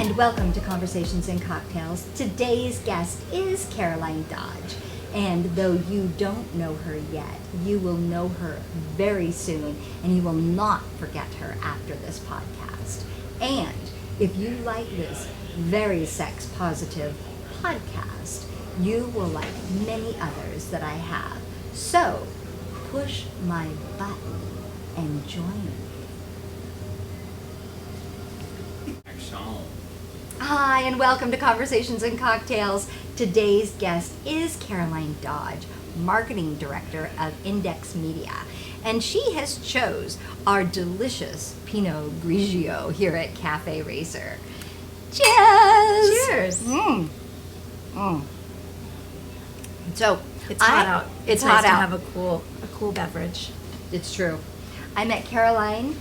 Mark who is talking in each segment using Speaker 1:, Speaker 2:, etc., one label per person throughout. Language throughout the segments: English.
Speaker 1: and welcome to Conversations and Cocktails. Today's guest is Caroline Dodge, and though you don't know her yet, you will know her very soon, and you will not forget her after this podcast. And if you like this very sex-positive podcast, you will like many others that I have. So, push my button and join me. Hi, and welcome to Conversations and Cocktails. Today's guest is Caroline Dodge, Marketing Director of Index Media. And she has chose our delicious Pinot Grigio here at Cafe Racer. Cheers!
Speaker 2: Cheers!
Speaker 1: So,
Speaker 2: it's hot out.
Speaker 1: It's
Speaker 2: nice
Speaker 1: hot
Speaker 2: to
Speaker 1: out.
Speaker 2: have a cool beverage.
Speaker 1: It's true. I met Caroline,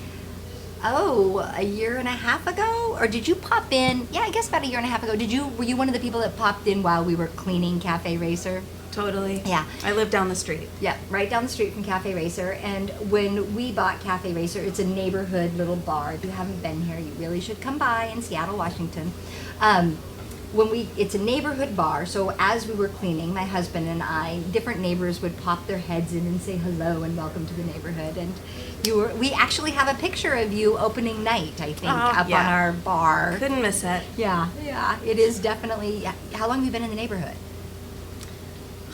Speaker 1: a year and a half ago? Or did you pop in? Yeah, I guess about a year and a half ago. Were you one of the people that popped in while we were cleaning Cafe Racer?
Speaker 2: Totally.
Speaker 1: Yeah.
Speaker 2: I live down the street.
Speaker 1: Yeah, right down the street from Cafe Racer. And when we bought Cafe Racer, it's a neighborhood little bar. If you haven't been here, you really should come by in Seattle, Washington. It's a neighborhood bar, so as we were cleaning, my husband and I, different neighbors would pop their heads in and say hello and welcome to the neighborhood. And we actually have a picture of you opening night, I think, on our bar.
Speaker 2: Couldn't miss it.
Speaker 1: Yeah, it is definitely. How long have you been in the neighborhood?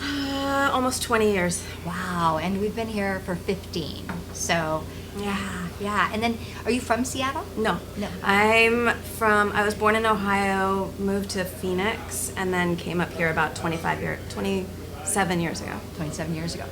Speaker 2: Almost 20 years.
Speaker 1: Wow, and we've been here for 15. So, yeah. And then, are you from Seattle?
Speaker 2: No. I was born in Ohio, moved to Phoenix, and then came up here about 27 years ago.
Speaker 1: 27 years ago.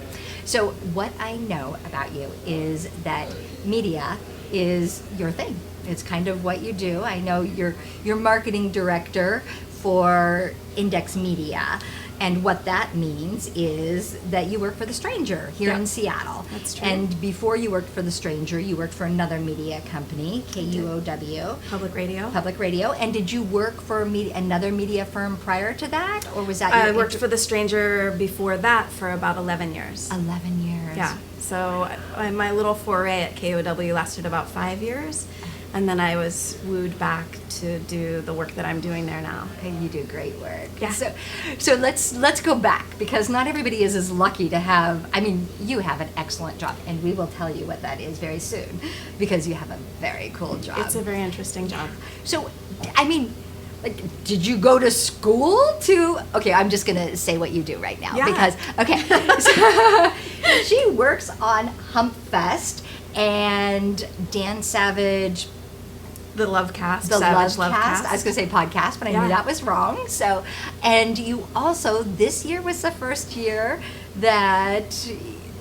Speaker 1: So, what I know about you is that media is your thing. It's kind of what you do. I know you're marketing director for Index Media. And what that means is that you work for The Stranger here in Seattle.
Speaker 2: That's true.
Speaker 1: And before you worked for The Stranger, you worked for another media company, KUOW.
Speaker 2: Public radio.
Speaker 1: Public radio. And did you work for another media firm prior to that? Or was that
Speaker 2: I worked for The Stranger before that for about 11 years.
Speaker 1: 11 years.
Speaker 2: Yeah. So my little foray at KUOW lasted about 5 years. And then I was wooed back to do the work that I'm doing there now.
Speaker 1: And you do great work.
Speaker 2: Yeah.
Speaker 1: So let's go back, because not everybody is as lucky to have. I mean, you have an excellent job, and we will tell you what that is very soon, because you have a very cool job.
Speaker 2: It's a very interesting job.
Speaker 1: So, I mean, like, did you go to school to? Okay, I'm just gonna say what you do right now, because so, she works on Hump Fest and Dan Savage.
Speaker 2: The Love Cast.
Speaker 1: The
Speaker 2: Savage
Speaker 1: Love Cast. I was going to say podcast, but I knew that was wrong. So, and you also, this year was the first year that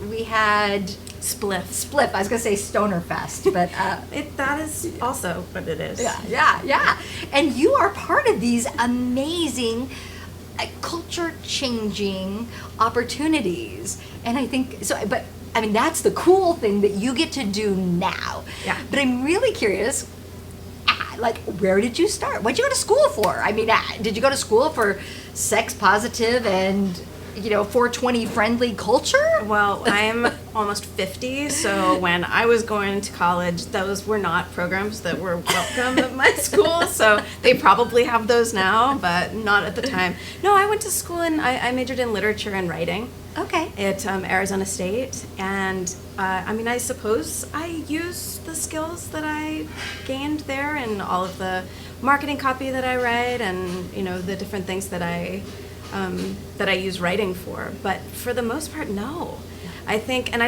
Speaker 1: we had Spliff. I was going to say Stoner Fest, but
Speaker 2: that is also what it is.
Speaker 1: Yeah. And you are part of these amazing culture-changing opportunities. And I think so. But I mean, that's the cool thing that you get to do now.
Speaker 2: Yeah.
Speaker 1: But I'm really curious. Like, where did you start? What'd you go to school for? I mean, did you go to school for sex positive and, 420 friendly culture?
Speaker 2: Well, I'm almost 50, so when I was going to college, those were not programs that were welcome at my school, so they probably have those now, but not at the time. No, I went to school and I majored in literature and writing.
Speaker 1: Okay.
Speaker 2: At Arizona State, and I suppose I use the skills that I gained there and all of the marketing copy that I write, and the different things that I use writing for. But for the most part, no. I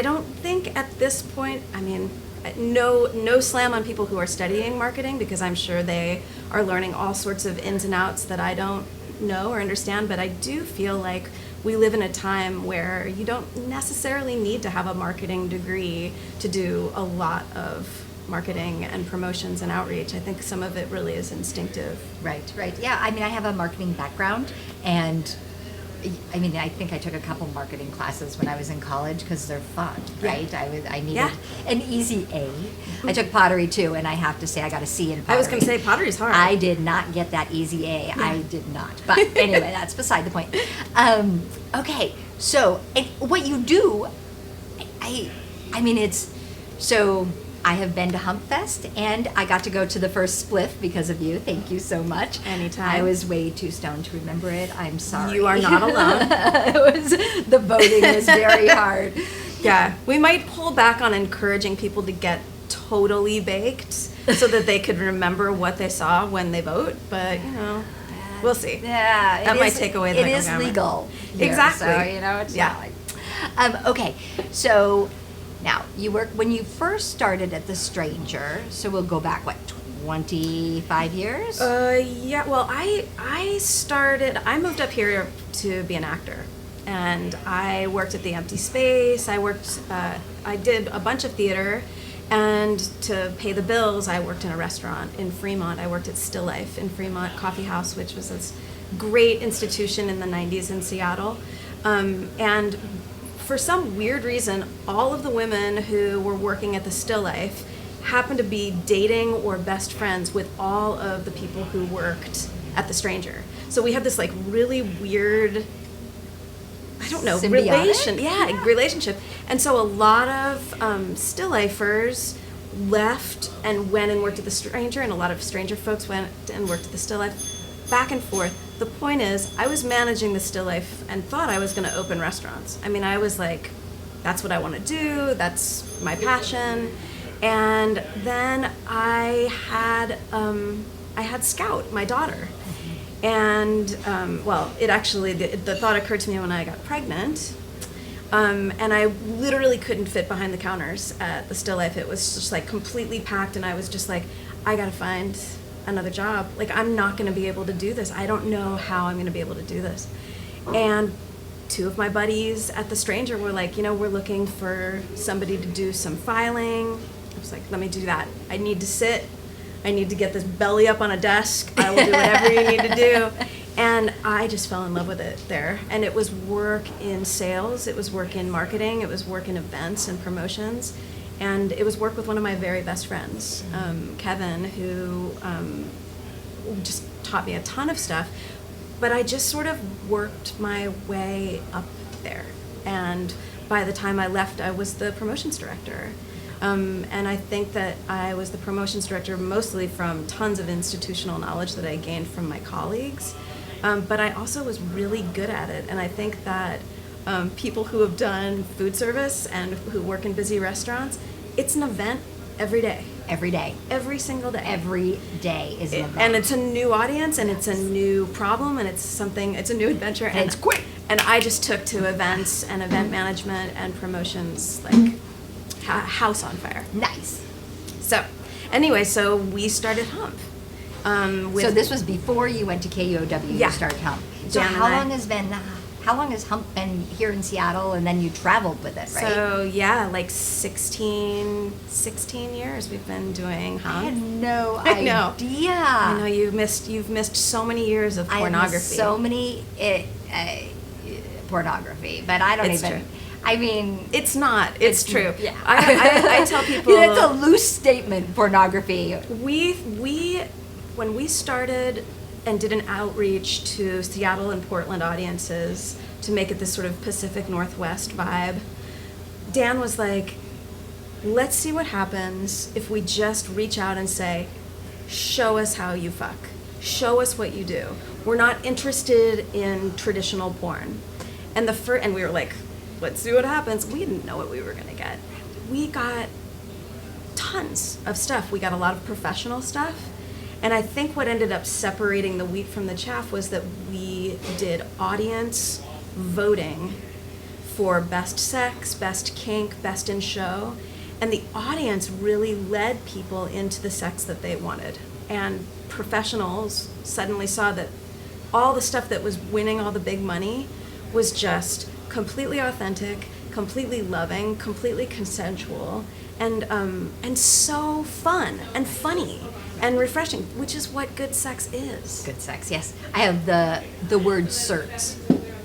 Speaker 2: don't think at this point. I mean, no slam on people who are studying marketing, because I'm sure they are learning all sorts of ins and outs that I don't know or understand. But I do feel like we live in a time where you don't necessarily need to have a marketing degree to do a lot of marketing and promotions and outreach. I think some of it really is instinctive.
Speaker 1: Right. Yeah, I mean, I have a marketing background, and I mean, I think I took a couple marketing classes when I was in college because they're fun, right? I needed an easy A. I took pottery too, and I have to say I got a C in pottery.
Speaker 2: I was going to say pottery's hard.
Speaker 1: I did not get that easy A. Yeah. I did not. But anyway, that's beside the point. Okay, so what you do, I mean, it's so I have been to Hump Fest, and I got to go to the first spliff because of you. Thank you so much.
Speaker 2: Anytime.
Speaker 1: I was way too stoned to remember it. I'm sorry.
Speaker 2: You are not alone.
Speaker 1: The voting was very hard.
Speaker 2: Yeah, we might pull back on encouraging people to get totally baked so that they could remember what they saw when they vote, but we'll see.
Speaker 1: Yeah,
Speaker 2: that might take away the
Speaker 1: It is legal. Here,
Speaker 2: exactly.
Speaker 1: So it's not like. Okay, so now when you first started at The Stranger. So we'll go back 25 years?
Speaker 2: Yeah. Well, I moved up here to be an actor, and I worked at the Empty Space. I did a bunch of theater. And to pay the bills, I worked in a restaurant in Fremont. I worked at Still Life in Fremont Coffee House, which was this great institution in the 90s in Seattle. And for some weird reason, all of the women who were working at the Still Life happened to be dating or best friends with all of the people who worked at The Stranger. So we had this like really weird, I don't know, relationship. And so a lot of Still Lifers left and went and worked at The Stranger, and a lot of Stranger folks went and worked at the Still Life, back and forth. The point is, I was managing the Still Life and thought I was going to open restaurants. I mean, I was like, that's what I want to do, that's my passion. And then I had Scout, my daughter. And, the thought occurred to me when I got pregnant. And I literally couldn't fit behind the counters at the Still Life. It was just like completely packed, and I was just like, I gotta find another job. Like, I'm not gonna be able to do this. I don't know how I'm gonna be able to do this. And two of my buddies at The Stranger were like, we're looking for somebody to do some filing. I was like, let me do that. I need to sit. I need to get this belly up on a desk. I will do whatever you need to do. And I just fell in love with it there. And it was work in sales. It was work in marketing. It was work in events and promotions. And it was work with one of my very best friends, Kevin, who just taught me a ton of stuff. But I just sort of worked my way up there. And by the time I left, I was the promotions director. And I think that I was the promotions director mostly from tons of institutional knowledge that I gained from my colleagues. But I also was really good at it. And I think that people who have done food service and who work in busy restaurants, it's an event every day.
Speaker 1: Every day.
Speaker 2: Every single day.
Speaker 1: Every day is an event.
Speaker 2: And it's a new audience, and it's a new problem, and it's a new adventure. And it's quick. And I just took to events and event management and promotions like house on fire.
Speaker 1: Nice.
Speaker 2: So, anyway, so we started Hump.
Speaker 1: So this was before you went to KUOW.
Speaker 2: Yeah.
Speaker 1: You started Hump. So how long has Hump been here in Seattle, and then you traveled with it, right?
Speaker 2: So yeah, like 16 years we've been doing Hump.
Speaker 1: I had no idea.
Speaker 2: I know you've missed so many years of pornography.
Speaker 1: I missed so many pornography, but I don't
Speaker 2: it's
Speaker 1: even.
Speaker 2: True.
Speaker 1: I mean,
Speaker 2: it's not. It's true.
Speaker 1: Yeah.
Speaker 2: I tell people
Speaker 1: it's a loose statement. Pornography.
Speaker 2: When we started and did an outreach to Seattle and Portland audiences to make it this sort of Pacific Northwest vibe, Dan was like, let's see what happens if we just reach out and say, show us how you fuck. Show us what you do. We're not interested in traditional porn. And we were like, let's see what happens. We didn't know what we were going to get. We got tons of stuff. We got a lot of professional stuff. And I think what ended up separating the wheat from the chaff was that we did audience voting for best sex, best kink, best in show. And the audience really led people into the sex that they wanted. And professionals suddenly saw that all the stuff that was winning all the big money was just completely authentic, completely loving, completely consensual, and so fun and funny and refreshing, which is what good sex is.
Speaker 1: Good sex, yes. I have the word certs.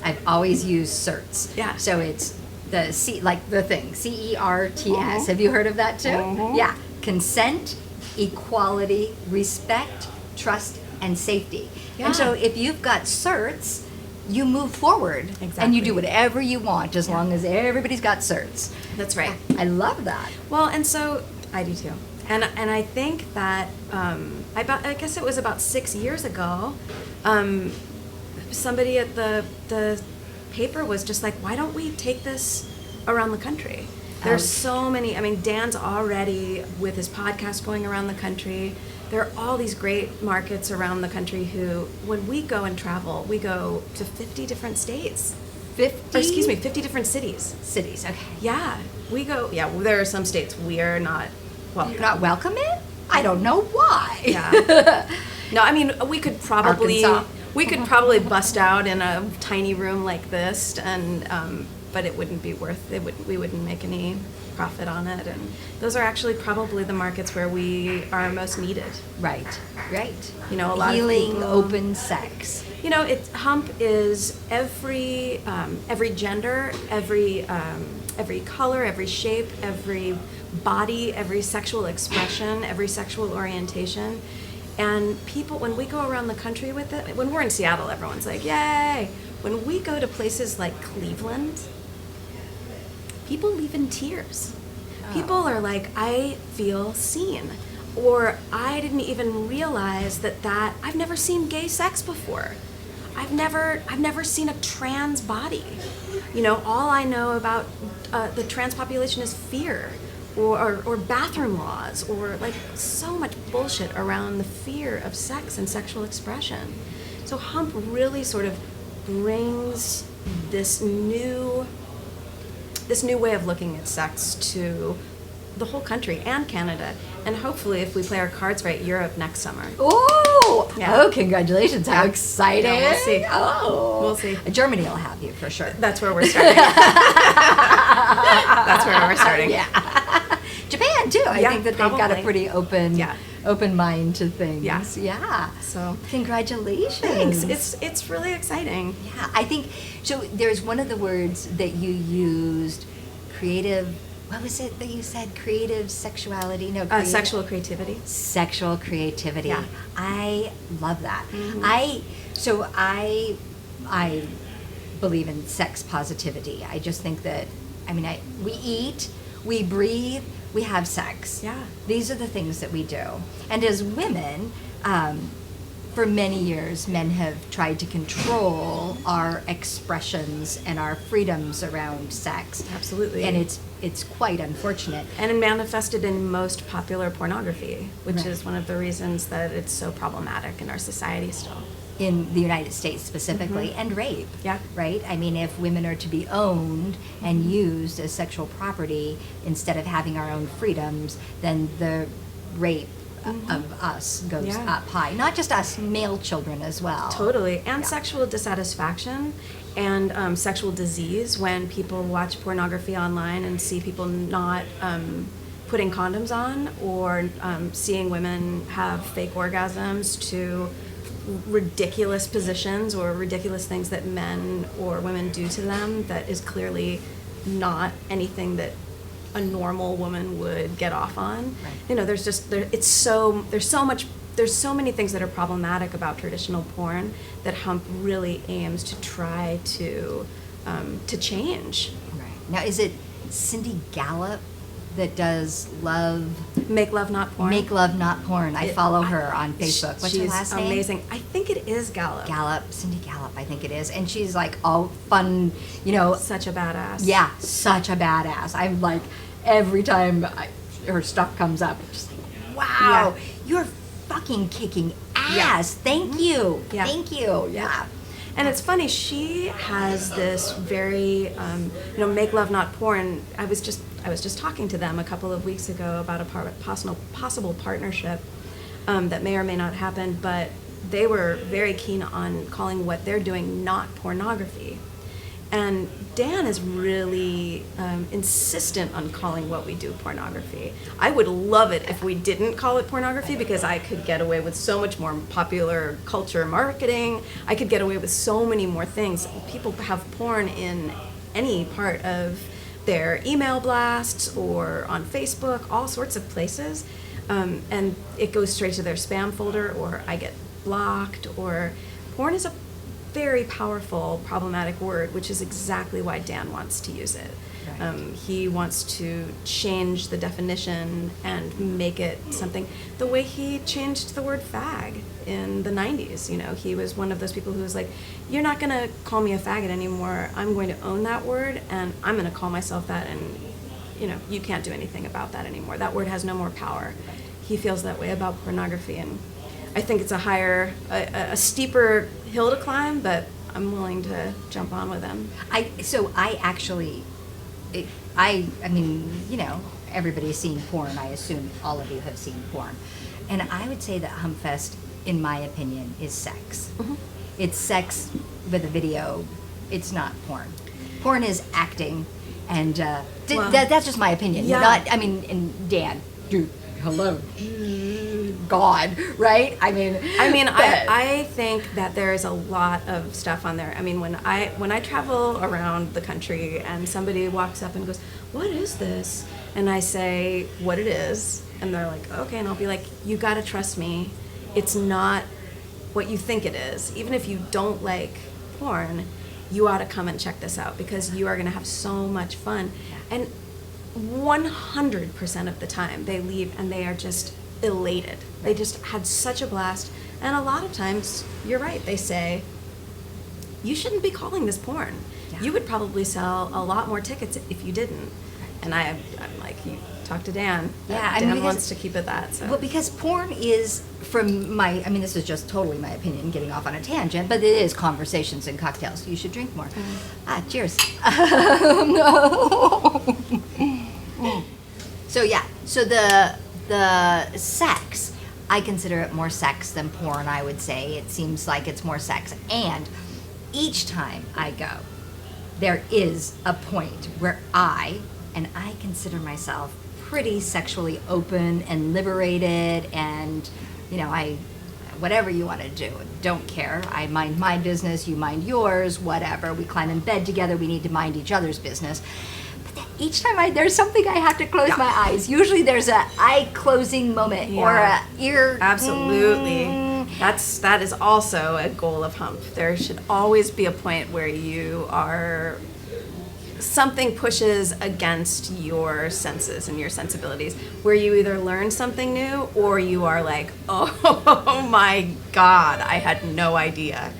Speaker 1: I've always used certs.
Speaker 2: Yeah.
Speaker 1: So it's the CERTS.
Speaker 2: Mm-hmm.
Speaker 1: Have you heard of that too?
Speaker 2: Mm-hmm.
Speaker 1: Yeah. Consent, equality, respect, trust, and safety.
Speaker 2: Yeah.
Speaker 1: And so if you've got certs, you move forward.
Speaker 2: Exactly.
Speaker 1: And you do whatever you want as long as everybody's got certs.
Speaker 2: That's right.
Speaker 1: I love that.
Speaker 2: Well, and so I do too. And I think that I guess it was about 6 years ago, somebody at the paper was just like, why don't we take this around the country? There's so many. I mean, Dan's already with his podcast going around the country. There are all these great markets around the country who, when we go and travel, we go to 50 different states. 50 different cities.
Speaker 1: Cities, okay.
Speaker 2: Yeah, we go. Yeah, well, there are some states we are not welcome.
Speaker 1: You're not welcome in? I don't know why.
Speaker 2: Yeah. No, I mean, we could probably bust out in a tiny room like this, and but it wouldn't be worth it. We wouldn't make any profit on it, and those are actually probably the markets where we are most needed.
Speaker 1: Right.
Speaker 2: You know, a lot
Speaker 1: healing,
Speaker 2: of people,
Speaker 1: open sex.
Speaker 2: You know, hump is every gender, every color, every shape, every body, every sexual expression, every sexual orientation. And people, when we go around the country with it, when we're in Seattle, everyone's like, yay! When we go to places like Cleveland, people leave in tears. People are like, I feel seen. Or I didn't even realize that I've never seen gay sex before. I've never seen a trans body. You know, all I know about the trans population is fear, or bathroom laws, or like so much bullshit around the fear of sex and sexual expression. So Hump really sort of brings this new way of looking at sex to the whole country and Canada, and hopefully, if we play our cards right, Europe next summer.
Speaker 1: Oh!
Speaker 2: Yeah.
Speaker 1: Oh, congratulations. How exciting.
Speaker 2: Yeah, we'll see.
Speaker 1: Oh.
Speaker 2: We'll see.
Speaker 1: Germany will have you for sure.
Speaker 2: That's where we're starting. That's where we're starting.
Speaker 1: Yeah. Japan, too. I think that they've got a
Speaker 2: probably.
Speaker 1: pretty open mind to things. Yeah.
Speaker 2: So
Speaker 1: congratulations.
Speaker 2: Thanks. It's really exciting.
Speaker 1: Yeah, I think, so there's one of the words that you used, creative, what was it that you said? Creative sexuality? No,
Speaker 2: Sexual creativity.
Speaker 1: Sexual creativity.
Speaker 2: Yeah.
Speaker 1: I love that.
Speaker 2: Mm-hmm.
Speaker 1: I believe in sex positivity. I just think that, we eat, we breathe, we have sex.
Speaker 2: Yeah.
Speaker 1: These are the things that we do. And as women, for many years, men have tried to control our expressions and our freedoms around sex.
Speaker 2: Absolutely.
Speaker 1: And it's quite unfortunate.
Speaker 2: And it manifested in most popular pornography, which
Speaker 1: Right.
Speaker 2: is one of the reasons that it's so problematic in our society still.
Speaker 1: In the United States specifically, and rape.
Speaker 2: Yeah.
Speaker 1: Right? I mean, if women are to be owned and used as sexual property instead of having our own freedoms, then the rape of us goes up high. Not just us, male children as well.
Speaker 2: Totally. And sexual dissatisfaction and sexual disease when people watch pornography online and see people not putting condoms on, or seeing women have fake orgasms, to ridiculous positions or ridiculous things that men or women do to them that is clearly not anything that a normal woman would get off on.
Speaker 1: Right.
Speaker 2: You know, there's so many things that are problematic about traditional porn that Hump really aims to try to change.
Speaker 1: Right. Now, is it Cindy Gallup that does
Speaker 2: Make Love Not Porn.
Speaker 1: Make Love Not Porn? I follow her on Facebook. What's her
Speaker 2: She's
Speaker 1: last name?
Speaker 2: amazing. I think it is Gallup.
Speaker 1: Cindy Gallup, I think it is. And she's like all fun, you know.
Speaker 2: Such a badass.
Speaker 1: Yeah, such a badass. I'm like, every time her stuff comes up, I'm just like, wow, you're fucking kicking ass. Thank you.
Speaker 2: Yeah.
Speaker 1: Thank you. Yeah.
Speaker 2: And it's funny, she has this very, Make Love Not Porn. I was just talking to them a couple of weeks ago about a possible partnership that may or may not happen, but they were very keen on calling what they're doing not pornography. And Dan is really insistent on calling what we do pornography. I would love it if we didn't call it pornography, because I could get away with so much more popular culture marketing. I could get away with so many more things. People have porn in any part of their email blasts or on Facebook, all sorts of places. And it goes straight to their spam folder, or I get blocked, or porn is a very powerful, problematic word, which is exactly why Dan wants to use it. He wants to change the definition and make it something, the way he changed the word fag in the 90s. He was one of those people who was like, you're not going to call me a faggot anymore. I'm going to own that word, and I'm going to call myself that, and you can't do anything about that anymore. That word has no more power. He feels that way about pornography, and I think it's a steeper hill to climb, but I'm willing to jump on with him.
Speaker 1: Everybody's seen porn. I assume all of you have seen porn. And I would say that Humpfest, in my opinion, is sex.
Speaker 2: Mm-hmm.
Speaker 1: It's sex with a video. It's not porn. Porn is acting, and that's just my opinion.
Speaker 2: Yeah.
Speaker 1: And Dan, dude, hello, God, right?
Speaker 2: I think that there's a lot of stuff on there. When I travel around the country and somebody walks up and goes, "What is this?" and I say what it is, and they're like, "Okay," and I'll be like, "You gotta trust me. It's not what you think it is. Even if you don't like porn, you ought to come and check this out, because you are gonna have so much fun." And 100% of the time they leave and they are just elated. They just had such a blast. And a lot of times, you're right, they say, you shouldn't be calling this porn.
Speaker 1: Yeah.
Speaker 2: You would probably sell a lot more tickets if you didn't. And I'm like, you talk to Dan.
Speaker 1: Yeah,
Speaker 2: Dan wants to keep it that. So.
Speaker 1: Well, because porn is, this is just totally my opinion, getting off on a tangent, but it is conversations and cocktails. You should drink more. Cheers. No. So the sex, I consider it more sex than porn, I would say. It seems like it's more sex. And each time I go, there is a point where I consider myself pretty sexually open and liberated, and whatever you want to do, don't care. I mind my business, you mind yours, whatever. We climb in bed together, we need to mind each other's business. But then each time there's something I have to close my eyes. Usually there's a eye closing moment or a ear.
Speaker 2: Absolutely. That is also a goal of Hump. There should always be a point where something pushes against your senses and your sensibilities, where you either learn something new or you are like, oh my God, I had no idea.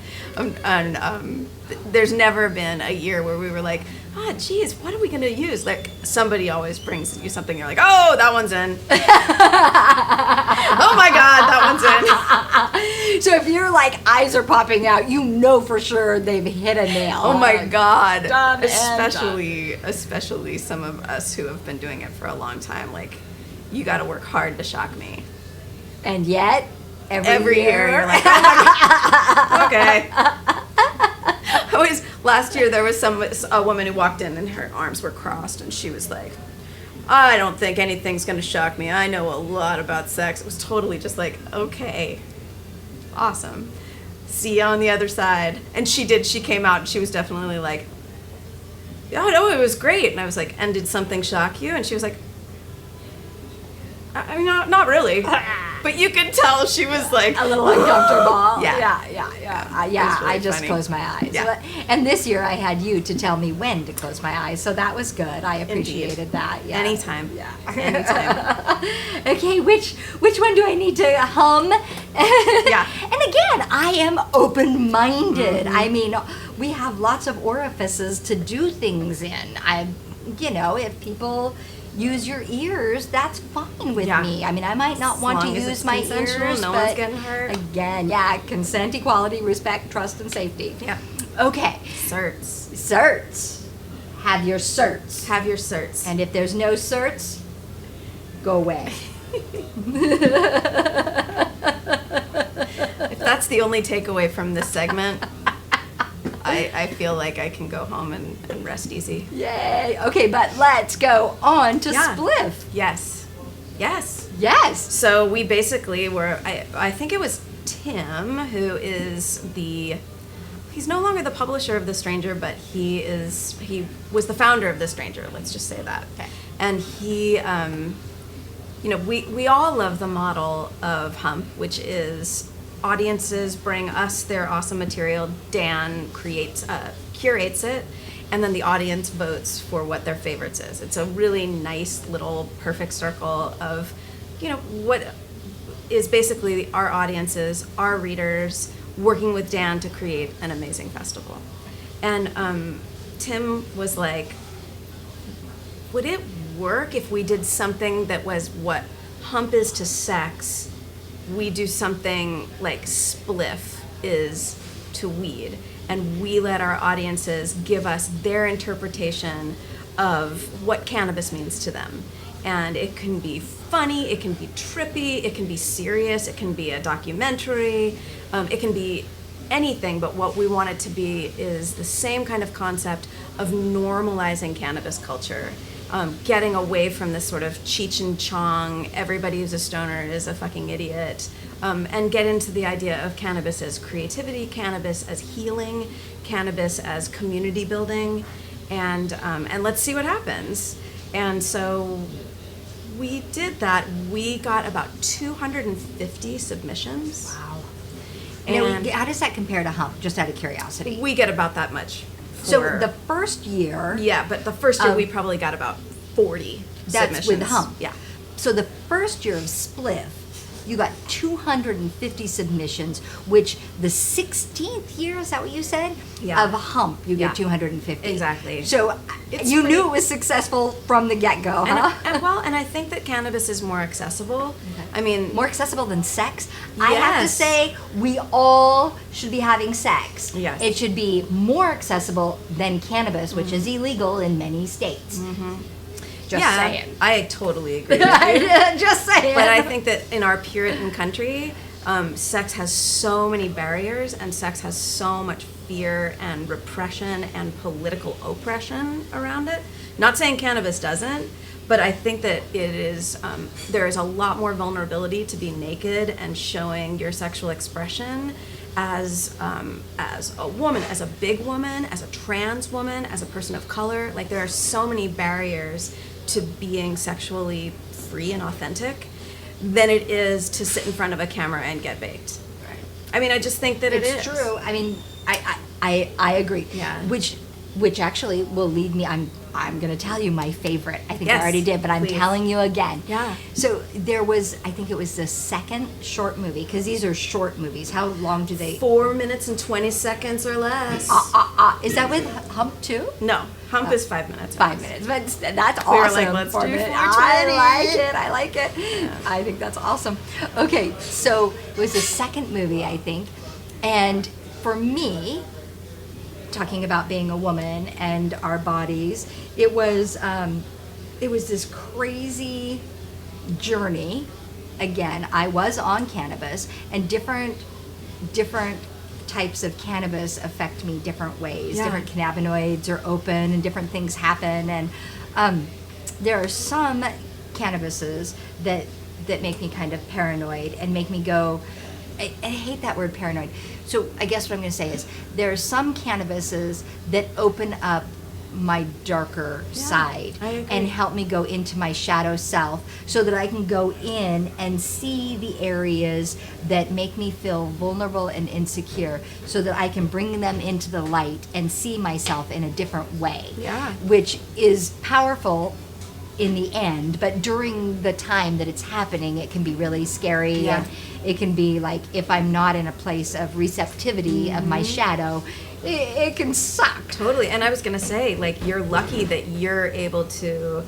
Speaker 2: There's never been a year where we were like, geez, what are we going to use? Like, somebody always brings you something, you're like, oh, that one's in. Oh my God, that one's in.
Speaker 1: So if you're like, eyes are popping out, you know for sure they've hit a nail.
Speaker 2: Oh my God.
Speaker 1: Done
Speaker 2: Especially some of us who have been doing it for a long time. Like, you got to work hard to shock me.
Speaker 1: And yet,
Speaker 2: every year you're like, oh my God. Okay. Last year there was a woman who walked in and her arms were crossed, and she was like, I don't think anything's going to shock me. I know a lot about sex. It was totally just like, okay, awesome. See you on the other side. And she came out and she was definitely like, oh no, it was great. And I was like, and did something shock you? And she was like, I mean, not really. But you could tell she was like
Speaker 1: a little uncomfortable.
Speaker 2: Yeah.
Speaker 1: Really I just
Speaker 2: funny.
Speaker 1: Closed my eyes.
Speaker 2: Yeah.
Speaker 1: And this year I had you to tell me when to close my eyes, so that was good. I appreciated
Speaker 2: Indeed.
Speaker 1: that. Yeah.
Speaker 2: Anytime.
Speaker 1: Yeah.
Speaker 2: Anytime.
Speaker 1: Okay, which one do I need to hum?
Speaker 2: Yeah.
Speaker 1: And again, I am open-minded.
Speaker 2: Mm-hmm.
Speaker 1: I mean, we have lots of orifices to do things in. If people use your ears, that's fine with me. I mean, I might not want to use my ears,
Speaker 2: no
Speaker 1: but
Speaker 2: one's getting hurt.
Speaker 1: Again, consent, equality, respect, trust, and safety.
Speaker 2: Yeah.
Speaker 1: Okay.
Speaker 2: Certs.
Speaker 1: Have your certs.
Speaker 2: Have your certs.
Speaker 1: And if there's no certs, go away.
Speaker 2: If that's the only takeaway from this segment, I feel like I can go home and rest easy.
Speaker 1: Yay. Okay, but let's go on to Spliff.
Speaker 2: Yes. So we basically were, I think it was Tim who is he's no longer the publisher of The Stranger, but he was the founder of The Stranger, let's just say that.
Speaker 1: Okay.
Speaker 2: And he, we all love the model of Hump, which is audiences bring us their awesome material, Dan curates it, and then the audience votes for what their favorites is. It's a really nice little perfect circle of, what is basically our audiences, our readers, working with Dan to create an amazing festival. And Tim was like, would it work if we did something that was what hump is to sex, we do something like spliff is to weed, and we let our audiences give us their interpretation of what cannabis means to them. And it can be funny, it can be trippy, it can be serious, it can be a documentary, it can be anything, but what we want it to be is the same kind of concept of normalizing cannabis culture. Getting away from this sort of Cheech and Chong, everybody who's a stoner is a fucking idiot, and get into the idea of cannabis as creativity, cannabis as healing, cannabis as community building, and let's see what happens. And so we did that. We got about 250 submissions.
Speaker 1: Wow.
Speaker 2: And
Speaker 1: Now, how does that compare to Hump, just out of curiosity?
Speaker 2: we get about that much.
Speaker 1: So the first year...
Speaker 2: Yeah, but the first year we probably got about 40
Speaker 1: That's
Speaker 2: submissions.
Speaker 1: with Hump.
Speaker 2: Yeah.
Speaker 1: So the first year of Spliff, you got 250 submissions, which the 16th year, is that what you said?
Speaker 2: Yeah.
Speaker 1: Of Hump, you
Speaker 2: Yeah.
Speaker 1: get 250.
Speaker 2: Exactly.
Speaker 1: So
Speaker 2: It's
Speaker 1: you
Speaker 2: pretty-
Speaker 1: knew it was successful from the get-go, huh?
Speaker 2: And I think that cannabis is more accessible.
Speaker 1: Okay.
Speaker 2: I mean,
Speaker 1: More accessible than sex? I have to
Speaker 2: Yes.
Speaker 1: say, we all should be having sex.
Speaker 2: Yes.
Speaker 1: It should be more accessible than cannabis, which is illegal in many states. Just
Speaker 2: yeah,
Speaker 1: saying.
Speaker 2: I totally agree with you.
Speaker 1: Just saying.
Speaker 2: But I think that in our Puritan country, sex has so many barriers, and sex has so much fear and repression and political oppression around it. Not saying cannabis doesn't, but I think that it is, there is a lot more vulnerability to be naked and showing your sexual expression as a woman, as a big woman, as a trans woman, as a person of color. Like, there are so many barriers to being sexually free and authentic than it is to sit in front of a camera and get baked.
Speaker 1: Right.
Speaker 2: I mean, I just think that
Speaker 1: It's
Speaker 2: it is.
Speaker 1: true. I mean, I agree.
Speaker 2: Yeah.
Speaker 1: Which actually will lead me. I'm going to tell you my favorite. I think I
Speaker 2: Yes,
Speaker 1: already did, but I'm
Speaker 2: please.
Speaker 1: telling you again.
Speaker 2: Yeah.
Speaker 1: So there was, I think it was the second short movie, because these are short movies. How long do they?
Speaker 2: 4 minutes and 20 seconds or less.
Speaker 1: Is that with Hump too?
Speaker 2: No, hump is 5 minutes.
Speaker 1: 5 minutes, but that's
Speaker 2: We were
Speaker 1: awesome.
Speaker 2: like, let's
Speaker 1: 4
Speaker 2: do
Speaker 1: minutes.
Speaker 2: 420.
Speaker 1: I like it. I think that's awesome. Okay, so it was the second movie, I think, and for me, talking about being a woman and our bodies, it was this crazy journey. Again, I was on cannabis, and different types of cannabis affect me different ways.
Speaker 2: Yeah.
Speaker 1: Different cannabinoids are open, and different things happen. And there are some cannabises that make me kind of paranoid and make me go. I hate that word, paranoid. So I guess what I'm going to say is there are some cannabises that open up my darker side
Speaker 2: I agree.
Speaker 1: and help me go into my shadow self, so that I can go in and see the areas that make me feel vulnerable and insecure, so that I can bring them into the light and see myself in a different way.
Speaker 2: Yeah.
Speaker 1: Which is powerful in the end, but during the time that it's happening, it can be really scary.
Speaker 2: Yeah.
Speaker 1: And it can be like, if I'm not in a place of receptivity of my shadow, it can suck.
Speaker 2: Totally. And I was going to say, like, you're lucky that you're able to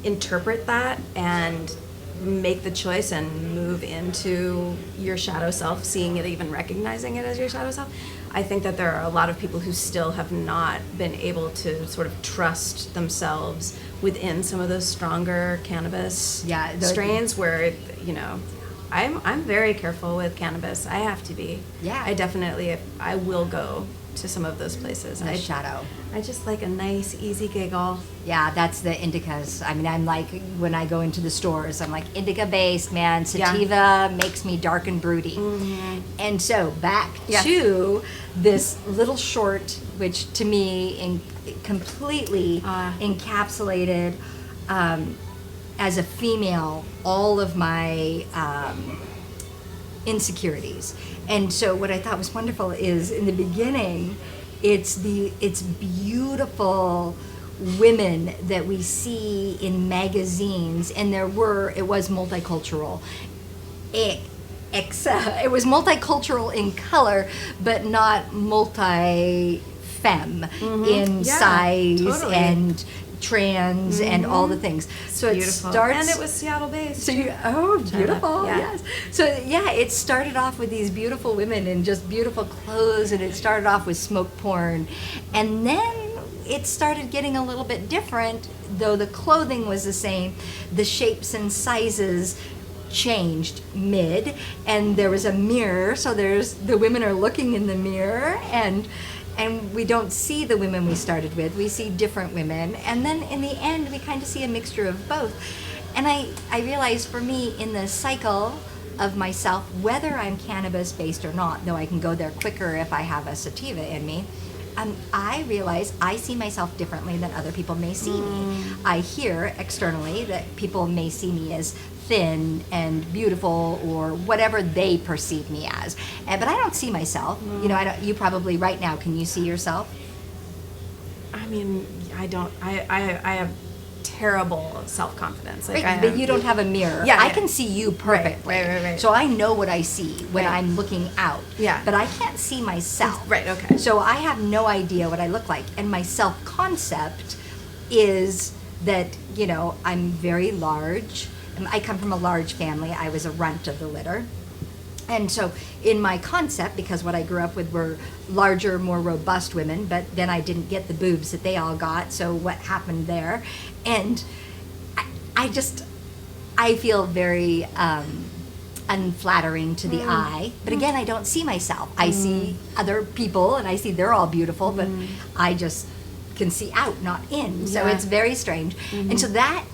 Speaker 2: interpret that and make the choice and move into your shadow self, seeing it, even recognizing it as your shadow self. I think that there are a lot of people who still have not been able to sort of trust themselves within some of those stronger cannabis strains where, I'm very careful with cannabis. I have to be.
Speaker 1: Yeah.
Speaker 2: I will go to some of those places.
Speaker 1: The shadow.
Speaker 2: I just like a nice, easy giggle.
Speaker 1: Yeah, that's the indicas. I mean, I'm like, when I go into the stores, I'm like, indica based, man. Sativa makes me dark and broody.
Speaker 2: Mm-hmm.
Speaker 1: And so back to this little short, which to me completely encapsulated, as a female, all of my insecurities. And so what I thought was wonderful is, in the beginning, it's beautiful women that we see in magazines, and it was multicultural. It was multicultural in color, but not multi-femme in size
Speaker 2: totally.
Speaker 1: and trans and all the things. So
Speaker 2: Beautiful.
Speaker 1: It starts,
Speaker 2: and it was Seattle based.
Speaker 1: so beautiful,
Speaker 2: Yeah.
Speaker 1: yes. So it started off with these beautiful women in just beautiful clothes, and it started off with smoke porn, and then it started getting a little bit different. Though the clothing was the same, the shapes and sizes changed mid, and there was a mirror, so the women are looking in the mirror, and we don't see the women we started with, we see different women, and then in the end we kind of see a mixture of both. And I realized for me, in the cycle of myself, whether I'm cannabis based or not, though I can go there quicker if I have a sativa in me, I realize I see myself differently than other people may see me. I hear externally that people may see me as thin and beautiful or whatever they perceive me as, but I don't see myself. You probably right now, can you see yourself?
Speaker 2: I mean, I don't. I have terrible self-confidence. Like,
Speaker 1: Right, but you don't have a mirror.
Speaker 2: Yeah,
Speaker 1: I
Speaker 2: yeah.
Speaker 1: can see you perfectly.
Speaker 2: Right.
Speaker 1: So I know what I see when
Speaker 2: Right.
Speaker 1: I'm looking out.
Speaker 2: Yeah.
Speaker 1: But I can't see myself.
Speaker 2: Right, okay.
Speaker 1: So I have no idea what I look like. And my self-concept is that, I'm very large. I come from a large family. I was a runt of the litter. And so in my concept, because what I grew up with were larger, more robust women, but then I didn't get the boobs that they all got, so what happened there? And I feel very unflattering to the eye. But again, I don't see myself. I see other people, and I see they're all beautiful, but I just can see out, not in. So
Speaker 2: Yeah.
Speaker 1: it's very strange. And so that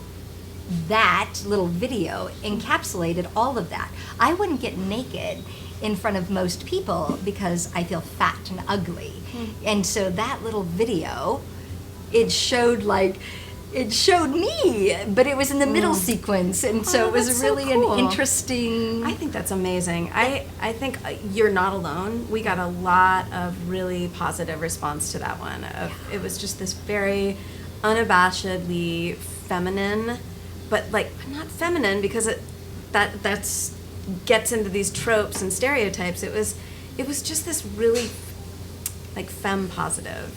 Speaker 1: little video encapsulated all of that. I wouldn't get naked in front of most people because I feel fat and ugly. And so that little video, it showed me, but it was in the middle sequence, and so it was
Speaker 2: that's so
Speaker 1: really
Speaker 2: cool.
Speaker 1: an interesting.
Speaker 2: I think that's amazing. I think you're not alone. We got a lot of really positive response to that one. It was just this very unabashedly feminine, but not feminine because that's gets into these tropes and stereotypes. It was just this really femme positive.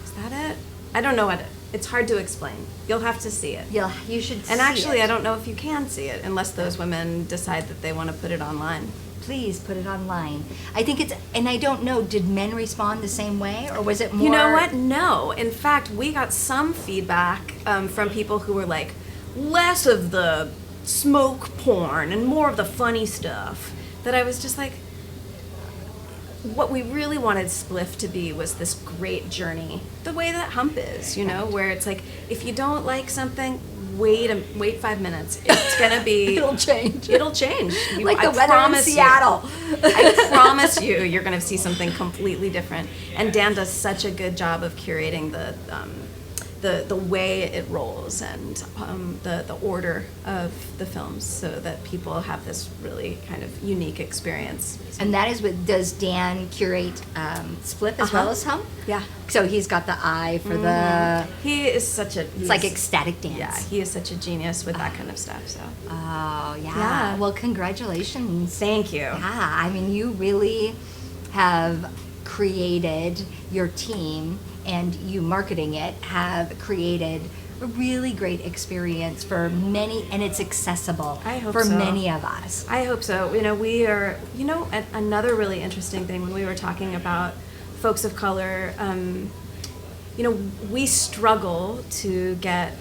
Speaker 2: Is that it? I don't know it's hard to explain. You'll have to see it.
Speaker 1: Yeah, you should.
Speaker 2: And
Speaker 1: see
Speaker 2: actually,
Speaker 1: it.
Speaker 2: I don't know if you can see it unless those women decide that they want to put it online.
Speaker 1: Please put it online. I think and I don't know, did men respond the same way, or was it more?
Speaker 2: You know what? No. In fact, we got some feedback from people who were like, less of the smoke porn and more of the funny stuff. That I was just like, what we really wanted Spliff to be was this great journey, the way that Hump is, where it's like, if you don't like something, wait 5 minutes. It's gonna be.
Speaker 1: It'll change.
Speaker 2: It'll change.
Speaker 1: Like the weather in Seattle.
Speaker 2: I promise you're gonna see something completely different. And Dan does such a good job of curating the way it rolls and the order of the films, so that people have this really kind of unique experience.
Speaker 1: And that is what, does Dan curate Spliff as well as Hump?
Speaker 2: Yeah.
Speaker 1: So he's got the eye for the.
Speaker 2: He is such a.
Speaker 1: It's like ecstatic dance.
Speaker 2: Yeah, he is such a genius with that kind of stuff. So.
Speaker 1: Oh yeah.
Speaker 2: Yeah.
Speaker 1: Well, congratulations.
Speaker 2: Thank you.
Speaker 1: Yeah, I mean, you really have created your team, and you marketing it have created a really great experience for many, and it's accessible
Speaker 2: I hope
Speaker 1: for
Speaker 2: so.
Speaker 1: many of us.
Speaker 2: I hope so. We are, another really interesting thing when we were talking about folks of color, we struggle to get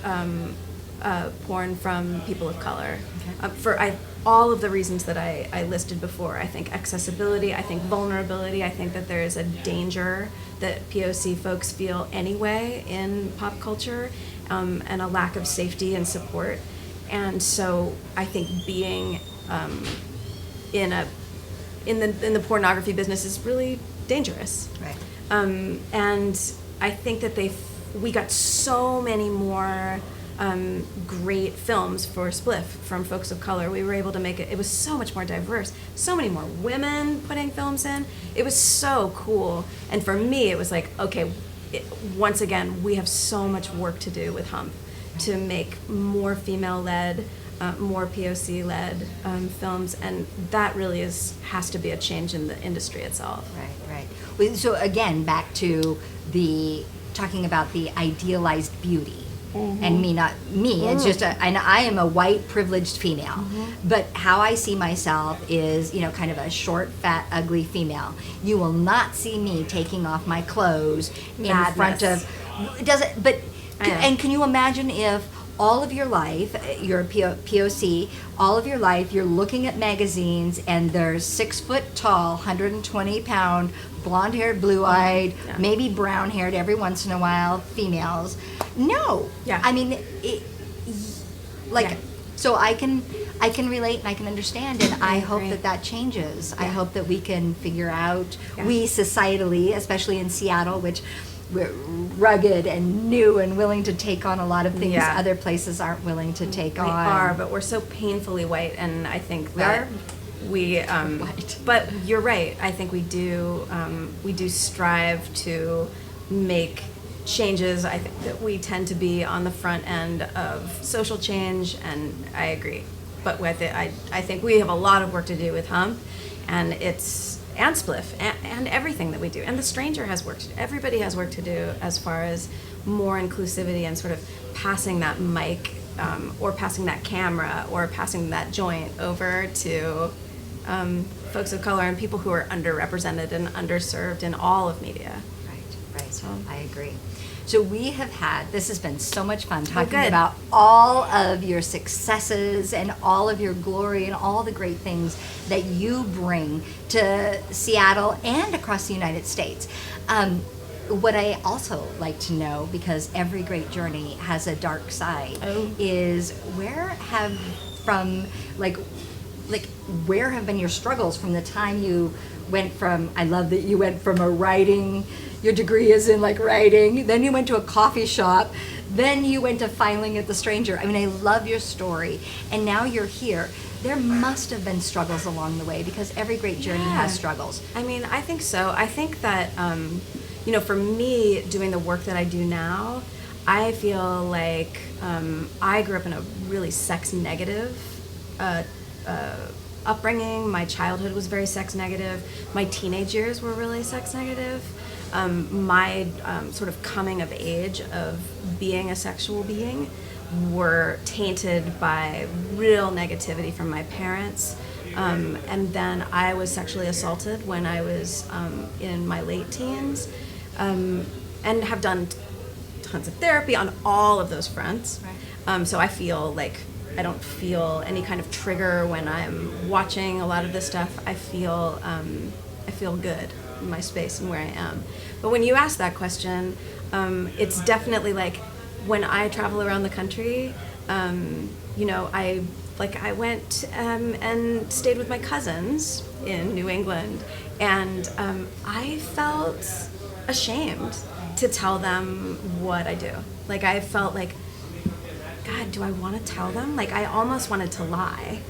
Speaker 2: porn from people of color.
Speaker 1: Okay.
Speaker 2: For all of the reasons that I listed before. I think accessibility, I think vulnerability, I think that there is a danger that POC folks feel anyway in pop culture, and a lack of safety and support. And so I think being in the pornography business is really dangerous.
Speaker 1: Right.
Speaker 2: And I think that we got so many more great films for Spliff from folks of color. We were able to make it. It was so much more diverse. So many more women putting films in. It was so cool. And for me, it was like, okay, once again, we have so much work to do with Hump to make more female-led, more POC-led films, and that really has to be a change in the industry itself.
Speaker 1: Right. So again, back to talking about the idealized beauty. And not me. It's just and I am a white privileged female, but how I see myself is, kind of a short, fat, ugly female. You will not see me taking off my clothes in front of. And can you imagine if all of your life, you're a POC, all of your life you're looking at magazines and there's 6 foot tall, 120-pound, blonde-haired, blue-eyed, maybe brown-haired every once in a while females. No.
Speaker 2: Yeah.
Speaker 1: I mean, so I can relate and I can understand, and I hope that changes. I hope that we can figure out, we societally, especially in Seattle, which we're rugged and new and willing to take on a lot of things other places aren't willing to take on.
Speaker 2: We are, but we're so painfully white, and I think that
Speaker 1: white.
Speaker 2: But you're right. I think we do strive to make changes. I think that we tend to be on the front end of social change, and I agree. But with it, I think we have a lot of work to do with Hump, and Spliff, and everything that we do. And The Stranger has work to do. Everybody has work to do as far as more inclusivity and sort of passing that mic or passing that camera or passing that joint over to folks of color and people who are underrepresented and underserved in all of media.
Speaker 1: Right. So I agree. So this has been so much fun talking
Speaker 2: good.
Speaker 1: about all of your successes and all of your glory and all the great things that you bring to Seattle and across the United States. What I also like to know, because every great journey has a dark side, is where have been your struggles from the time you went from, I love that you went from your degree is in writing, then you went to a coffee shop, then you went to filing at The Stranger. I mean, I love your story, and now you're here. There must have been struggles along the way, because every great journey has struggles.
Speaker 2: I mean, I think so. I think that, for me, doing the work that I do now, I feel like I grew up in a really sex-negative upbringing. My childhood was very sex-negative. My teenage years were really sex-negative. My sort of coming of age of being a sexual being were tainted by real negativity from my parents. And then I was sexually assaulted when I was in my late teens, and have done tons of therapy on all of those fronts. Right. So I feel like I don't feel any kind of trigger when I'm watching a lot of this stuff. I feel good in my space and where I am. But when you ask that question, it's definitely like when I travel around the country, I went and stayed with my cousins in New England, and I felt ashamed to tell them what I do. Like, I felt like, God, do I want to tell them? Like, I almost wanted to lie.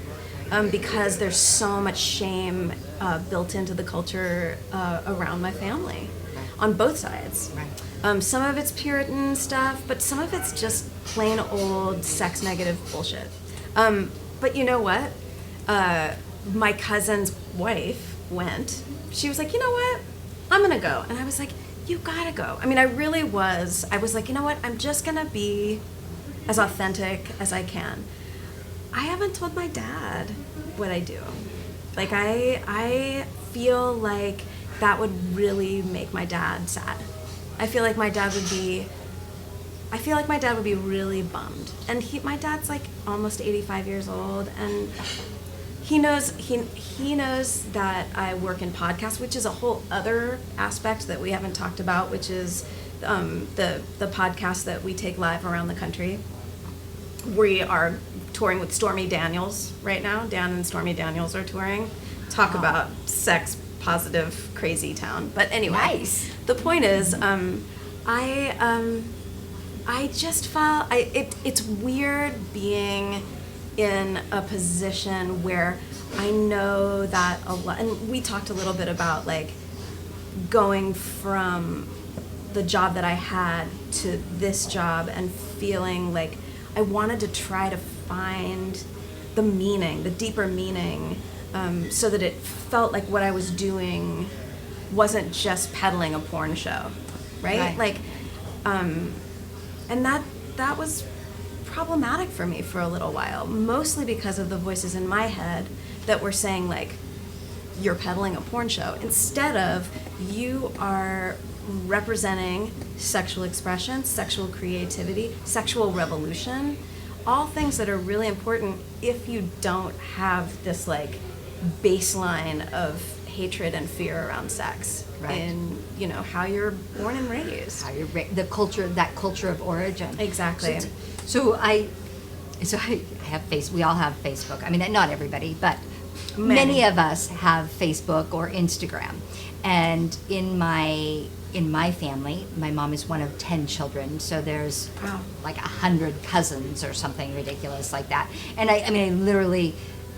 Speaker 2: Because there's so much shame built into the culture around my family, on both sides. Right. Some of it's Puritan stuff, but some of it's just plain old sex-negative bullshit. But you know what? My cousin's wife went. She was like, you know what? I'm going to go. And I was like, you got to go. I mean, I really was. I was like, you know what? I'm just going to be as authentic as I can. I haven't told my dad what I do. Like, I feel like that would really make my dad sad. I feel like my dad would be really bummed. And my dad's like almost 85 years old, and he knows that I work in podcasts, which is a whole other aspect that we haven't talked about, which is the podcast that we take live around the country. We are touring with Stormy Daniels right now. Dan and Stormy Daniels are touring. Talk about sex positive, crazy town. But anyway,
Speaker 1: nice.
Speaker 2: The point is, I just felt it's weird being in a position where I know that a lot, and we talked a little bit about like going from the job that I had to this job and feeling like I wanted to try to find the meaning, the deeper meaning, so that it felt like what I was doing wasn't just peddling a porn show, right? Like, and that was problematic for me for a little while, mostly because of the voices in my head that were saying like, you're peddling a porn show, instead of you are representing sexual expression, sexual creativity, sexual revolution, all things that are really important if you don't have this like baseline of hatred and fear around sex in, you know, how you're born and raised.
Speaker 1: How you're the culture, that culture of origin.
Speaker 2: Exactly.
Speaker 1: So I have we all have Facebook. I mean, not everybody, but many of us have Facebook or Instagram. And in my family, my mom is one of 10 children, so there's like 100 cousins or something ridiculous like that. And I mean, I literally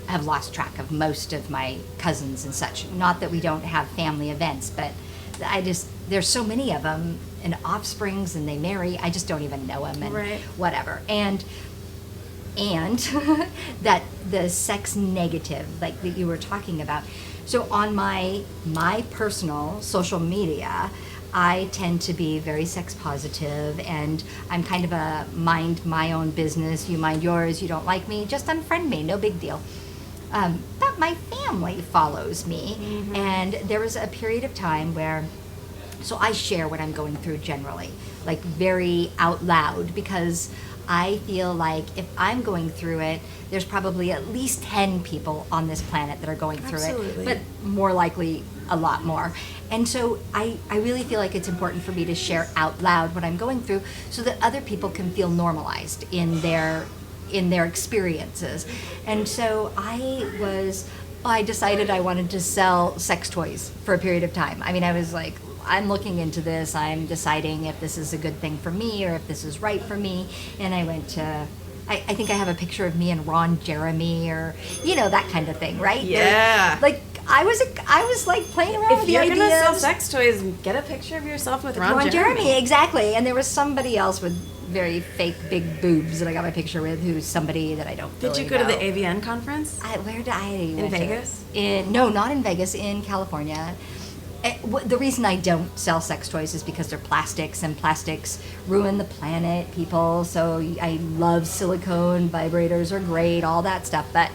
Speaker 1: have lost track of most of my cousins and such. Not that we don't have family events, but there's so many of them, and offsprings, and they marry. I just don't even know them, and whatever. And that the sex negative, like that you were talking about. So on my personal social media, I tend to be very sex positive, and I'm kind of a mind my own business, you mind yours, you don't like me, just unfriend me, no big deal. But my family follows me, and there was a period of time where, so I share what I'm going through generally, like very out loud, because I feel like if I'm going through it, there's probably at least 10 people on this planet that are going through it, but more likely a lot more. And so I really feel like it's important for me to share out loud what I'm going through so that other people can feel normalized in their experiences. And so I decided I wanted to sell sex toys for a period of time. I mean, I was like, I'm looking into this, I'm deciding if this is a good thing for me or if this is right for me. And I went to, I think I have a picture of me and Ron Jeremy, or, you know, that kind of thing, right?
Speaker 2: Yeah.
Speaker 1: Like I was like playing around with the ideas.
Speaker 2: If you're gonna sell sex toys, get a picture of yourself with Ron Jeremy.
Speaker 1: Exactly. And there was somebody else with very fake big boobs that I got my picture with, who's somebody that I don't really know.
Speaker 2: Did you go to the AVN conference?
Speaker 1: Where did I?
Speaker 2: In Vegas?
Speaker 1: No, not in Vegas, in California. The reason I don't sell sex toys is because they're plastics, and plastics ruin the planet, people. So I love silicone, vibrators are great, all that stuff. But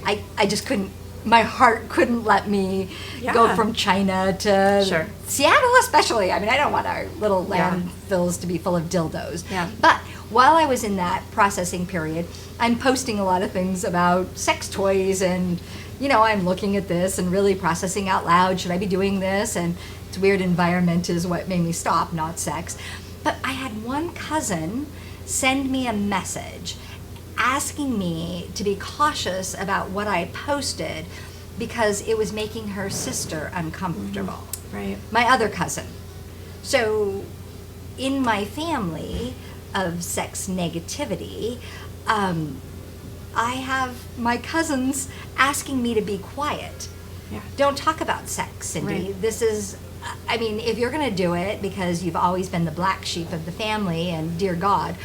Speaker 1: I just couldn't, my heart couldn't let me go from China to Seattle especially. I mean, I don't want our little landfills to be full of dildos. Yeah. But while I was in that processing period, I'm posting a lot of things about sex toys, and you know, I'm looking at this and really processing out loud, should I be doing this? And it's weird, environment is what made me stop, not sex. But I had one cousin send me a message asking me to be cautious about what I posted because it was making her sister uncomfortable.
Speaker 2: Right.
Speaker 1: My other cousin. So in my family of sex negativity, I have my cousins asking me to be quiet. Yeah. Don't talk about sex, Cindy. Right. This is, I mean, if you're going to do it because you've always been the black sheep of the family, and dear God,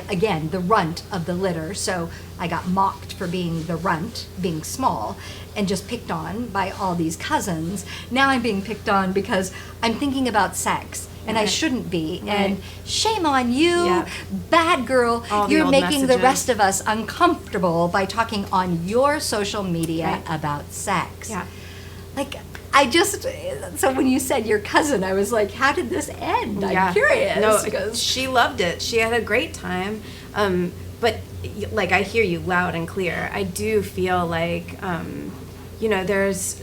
Speaker 1: again, the runt of the litter, so I got mocked for being the runt, being small, and just picked on by all these cousins. Now I'm being picked on because I'm thinking about sex. And I shouldn't be. Right. And shame on you, bad girl. You're making the rest of us uncomfortable by talking on your social media about sex. Yeah. Like, so when you said your cousin, I was like, how did this end? I'm curious.
Speaker 2: No, she loved it. She had a great time. But, like, I hear you loud and clear. I do feel like, you know, there's...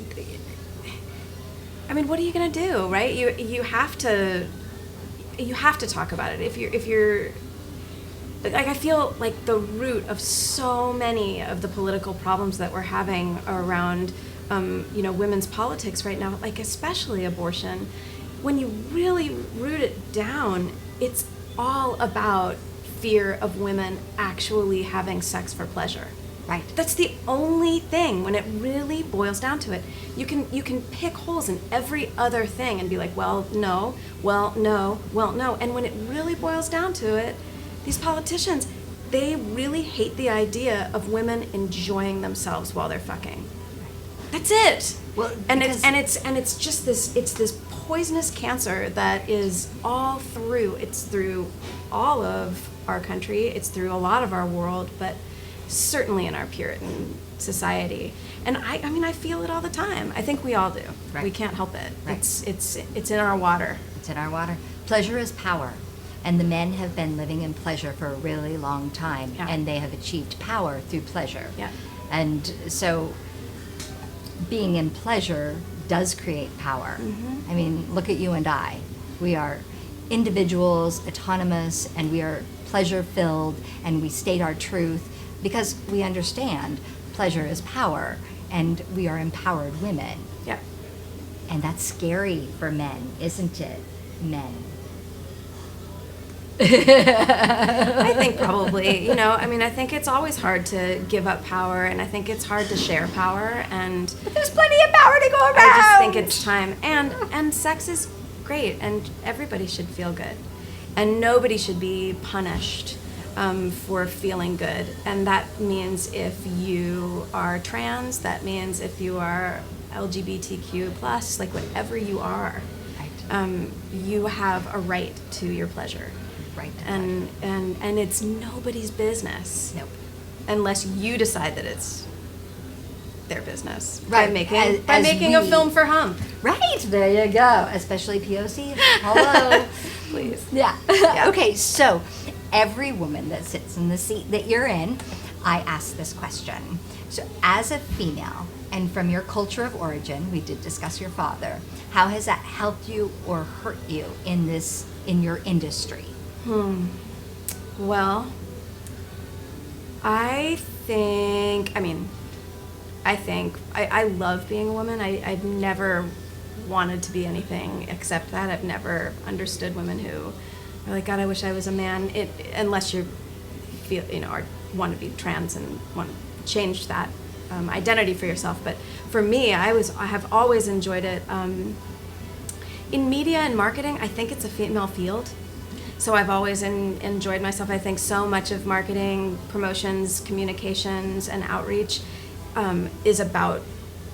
Speaker 2: I mean, what are you gonna do, right? You have to talk about it. If you're like, I feel like the root of so many of the political problems that we're having around, you know, women's politics right now, like especially abortion, when you really root it down, it's all about fear of women actually having sex for pleasure.
Speaker 1: Right.
Speaker 2: That's the only thing when it really boils down to it. You can pick holes in every other thing and be like, well, no, well, no, well, no. And when it really boils down to it, these politicians, they really hate the idea of women enjoying themselves while they're fucking. That's it.
Speaker 1: Well,
Speaker 2: and it's just this poisonous cancer that is all through. It's through all of our country. It's through a lot of our world, but certainly in our Puritan society. And I mean, I feel it all the time. I think we all do.
Speaker 1: Right.
Speaker 2: We can't help it.
Speaker 1: Right.
Speaker 2: It's in our water.
Speaker 1: It's in our water. Pleasure is power. And the men have been living in pleasure for a really long time.
Speaker 2: Yeah.
Speaker 1: And they have achieved power through pleasure.
Speaker 2: Yeah.
Speaker 1: And so being in pleasure does create power.
Speaker 2: Mm-hmm.
Speaker 1: I mean, look at you and I. We are individuals, autonomous, and we are pleasure-filled, and we state our truth because we understand pleasure is power, and we are empowered women.
Speaker 2: Yeah.
Speaker 1: And that's scary for men, isn't it? Men.
Speaker 2: I think probably, I think it's always hard to give up power, and I think it's hard to share power, and
Speaker 1: But there's plenty of power to go around.
Speaker 2: I just think it's time. And sex is great, and everybody should feel good, and nobody should be punished for feeling good. And that means if you are trans, that means if you are LGBTQ plus, like whatever you are,
Speaker 1: Right.
Speaker 2: You have a right to your pleasure.
Speaker 1: Right.
Speaker 2: And it's nobody's business.
Speaker 1: Nope.
Speaker 2: Unless you decide that it's their business.
Speaker 1: Right.
Speaker 2: By
Speaker 1: As
Speaker 2: making a
Speaker 1: we-
Speaker 2: film for Hump.
Speaker 1: Right, there you go. Especially POC. Hello.
Speaker 2: Please.
Speaker 1: Yeah.
Speaker 2: Yeah.
Speaker 1: Okay, so every woman that sits in the seat that you're in, I ask this question. So as a female, and from your culture of origin, we did discuss your father, how has that helped you or hurt you in your industry?
Speaker 2: Well, I love being a woman. I've never wanted to be anything except that. I've never understood women who are like, God, I wish I was a man. Unless you feel, or want to be trans and want to change that identity for yourself. But for me, I have always enjoyed it. In media and marketing, I think it's a female field. So I've always enjoyed myself. I think so much of marketing, promotions, communications, and outreach is about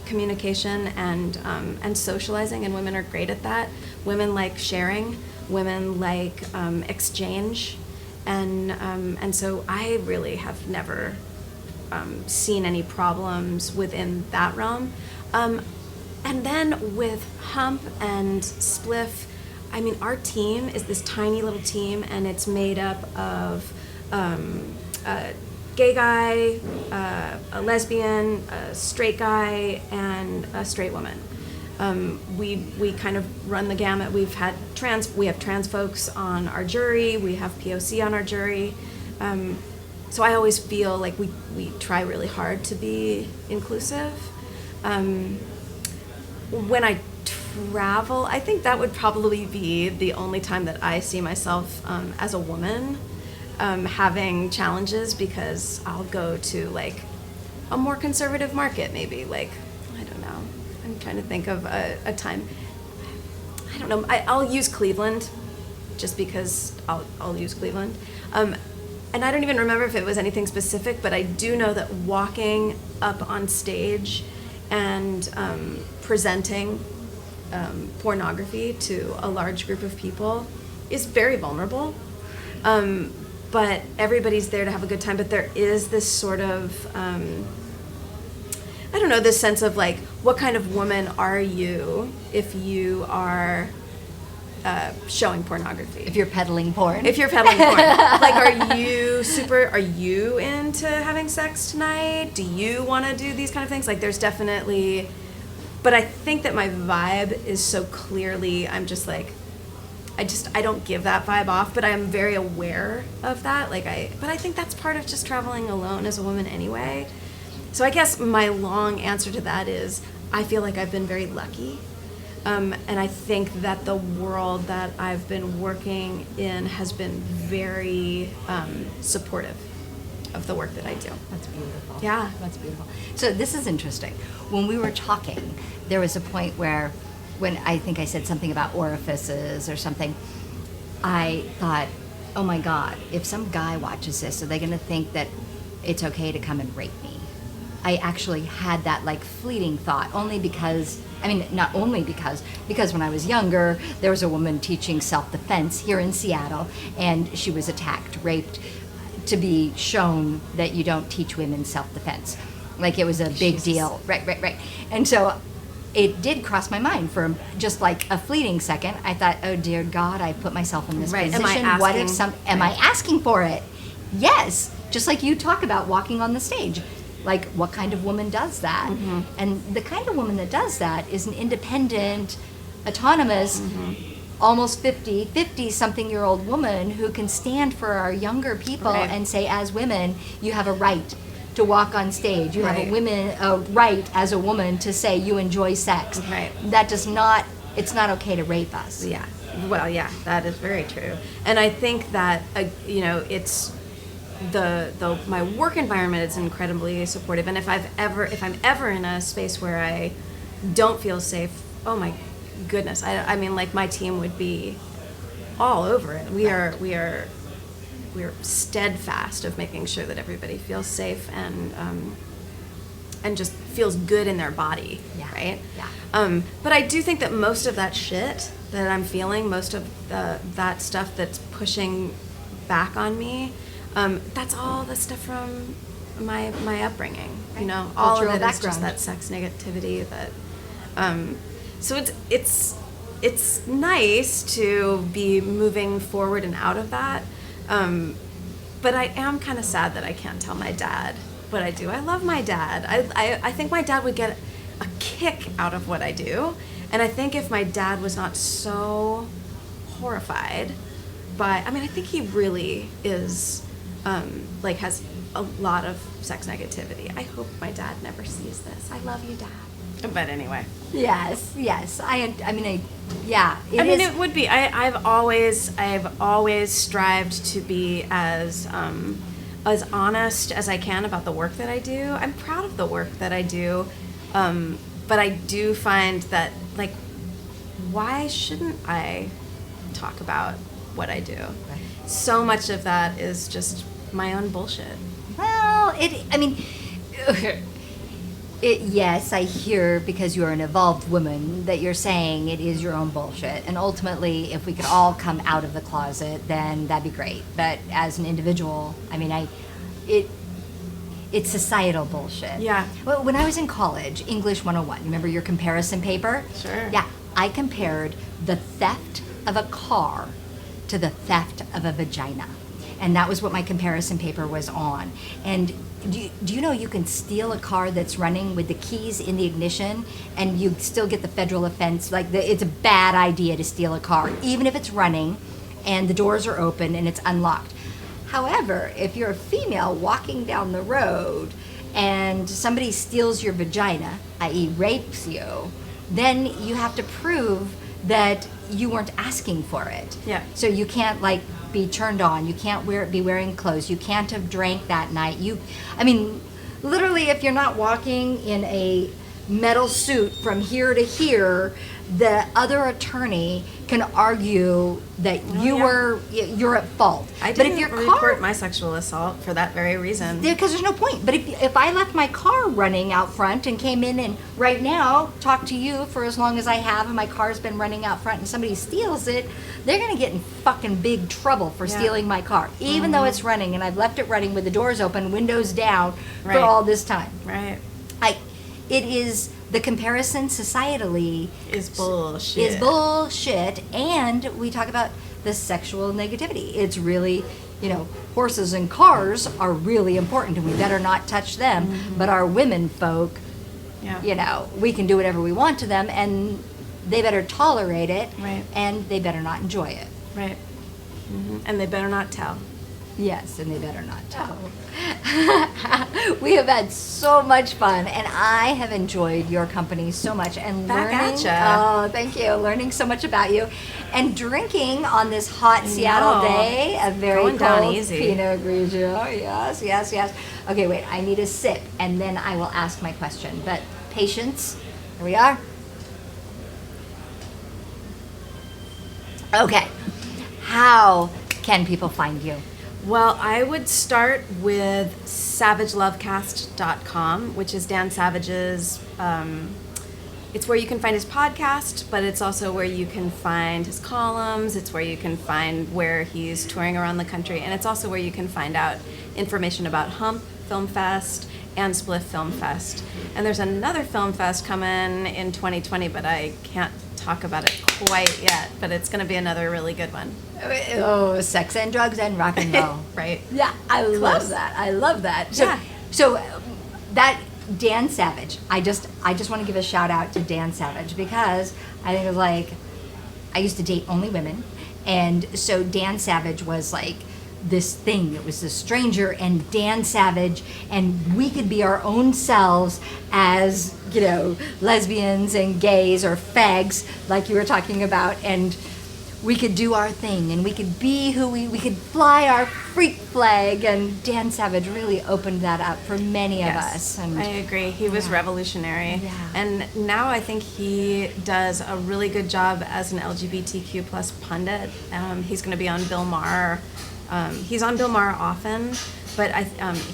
Speaker 2: communication and socializing, and women are great at that. Women like sharing. Women like exchange, and so I really have never seen any problems within that realm. And then with Hump and Spliff, I mean, our team is this tiny little team, and it's made up of a gay guy, a lesbian, a straight guy, and a straight woman. We kind of run the gamut. We have trans folks on our jury. We have POC on our jury. So I always feel like we try really hard to be inclusive. When I travel, I think that would probably be the only time that I see myself as a woman having challenges, because I'll go to like a more conservative market, maybe, like, I don't know. I'm trying to think of a time. I don't know. I'll use Cleveland, just because I'll use Cleveland. And I don't even remember if it was anything specific, but I do know that walking up on stage and presenting pornography to a large group of people is very vulnerable. But everybody's there to have a good time. But there is this sort of, I don't know, this sense of like, what kind of woman are you if you are showing pornography?
Speaker 1: If you're peddling porn.
Speaker 2: If you're peddling porn. Like, are you into having sex tonight? Do you want to do these kind of things? Like, there's definitely, but I think that my vibe is so clearly, I'm just like, I don't give that vibe off, but I am very aware of that. But I think that's part of just traveling alone as a woman anyway. So I guess my long answer to that is, I feel like I've been very lucky And I think that the world that I've been working in has been very supportive of the work that I do.
Speaker 1: That's beautiful.
Speaker 2: Yeah.
Speaker 1: That's beautiful. So this is interesting. When we were talking, there was a point where, when I think I said something about orifices or something, I thought, oh my God, if some guy watches this, are they going to think that it's okay to come and rape me? I actually had that like fleeting thought, only because, I mean, not only because when I was younger, there was a woman teaching self-defense here in Seattle, and she was attacked, raped, to be shown that you don't teach women self-defense. Like it was a big deal. Right. And so it did cross my mind for just like a fleeting second. I thought, oh dear God, I put myself in this position. What if am I asking for it? Yes. Just like you talk about walking on the stage. Like, what kind of woman does that? Mm-hmm. And the kind of woman that does that is an independent, autonomous, almost 50-something-year-old woman who can stand for our younger people and say, as women, you have a right to walk on stage. You have a right as a woman to say you enjoy sex.
Speaker 2: Right.
Speaker 1: That does not, it's not okay to rape us.
Speaker 2: Yeah. Well, yeah, that is very true. And I think that, it's my work environment is incredibly supportive, and if I'm ever in a space where I don't feel safe, oh my goodness, I mean, like, my team would be all over it. We are steadfast of making sure that everybody feels safe and just feels good in their body, right? Yeah. But I do think that most of that shit that I'm feeling, most of that stuff that's pushing back on me, that's all the stuff from my upbringing, you know, all of it is just that sex negativity that, so it's nice to be moving forward and out of that, but I am kind of sad that I can't tell my dad what I do. I love my dad. I think my dad would get a kick out of what I do, and I think if my dad was not so horrified by, I mean, I think he really is, has a lot of sex negativity. I hope my dad never sees this. I love you, Dad. But anyway. Yes. It would be. I've always strived to be as honest as I can about the work that I do. I'm proud of the work that I do, but I do find that, like, why shouldn't I talk about what I do? Right. So much of that is just my own bullshit. Well, yes, I hear, because you're an evolved woman, that you're saying it is your own bullshit. And ultimately, if we could all come out of the closet, then that'd be great. But as an individual, it's societal bullshit. Yeah. Well, when I was in college, English 101, remember your comparison paper? Sure. Yeah. I compared the theft of a car to the theft of a vagina. And that was what my comparison paper was on. And do you know you can steal a car that's running with the keys in the ignition and you still get the federal offense? It's a bad idea to steal a car, even if it's running and the doors are open and it's unlocked. However, if you're a female walking down the road and somebody steals your vagina, i.e. rapes you, then you have to prove that you weren't asking for it. Yeah. So you can't be turned on. You can't be wearing clothes. You can't have drank that night. Literally, if you're not walking in a metal suit from here to here, the other attorney can argue that you're at fault. I didn't report my sexual assault for that very reason. Because there's no point. But if I left my car running out front and came in and right now talk to you for as long as I have, and my car's been running out front and somebody steals it, they're going to get in fucking big trouble for stealing my car, even though it's running and I've left it running with the doors open, windows down for all this time. Right. It is, the comparison societally is bullshit. And we talk about the sexual negativity. It's really, horses and cars are really important and we better not touch them. Mm-hmm. But our women folk, we can do whatever we want to them and they better tolerate it. Right. And they better not enjoy it. Right. Mm-hmm. And they better not tell.
Speaker 1: Yes, and they better not tow. We have had so much fun, and I have enjoyed your company so much and
Speaker 2: Back
Speaker 1: learning.
Speaker 2: at ya.
Speaker 1: Oh, thank you. Learning so much about you, and drinking on this hot Seattle
Speaker 2: know.
Speaker 1: day a very
Speaker 2: Going down
Speaker 1: cold
Speaker 2: easy.
Speaker 1: Pinot Grigio. Yes, yes, yes. Okay, wait. I need a sip, and then I will ask my question. But patience. Here we are. Okay. How can people find you?
Speaker 2: Well, I would start with savagelovecast.com, which is Dan Savage's. It's where you can find his podcast, but it's also where you can find his columns. It's where you can find where he's touring around the country, and it's also where you can find out information about Hump Film Fest and Spliff Film Fest. And there's another film fest coming in 2020, but I can't talk about it quite yet. But it's going to be another really good one.
Speaker 1: Oh, sex and drugs and rock and roll.
Speaker 2: Right.
Speaker 1: Yeah, I love that. I love that. So,
Speaker 2: Yeah.
Speaker 1: so that Dan Savage. I just want to give a shout out to Dan Savage because I think it was like I used to date only women, and so Dan Savage was like this thing. It was a stranger and Dan Savage, and we could be our own selves as, you know, lesbians and gays or fags, like you were talking about, and we could do our thing, and we could be who we could fly our freak flag, and Dan Savage really opened that up for many of us. And
Speaker 2: I agree. He was revolutionary.
Speaker 1: Yeah.
Speaker 2: And now I think he does a really good job as an LGBTQ plus pundit. He's going to be on Bill Maher. He's on Bill Maher often, but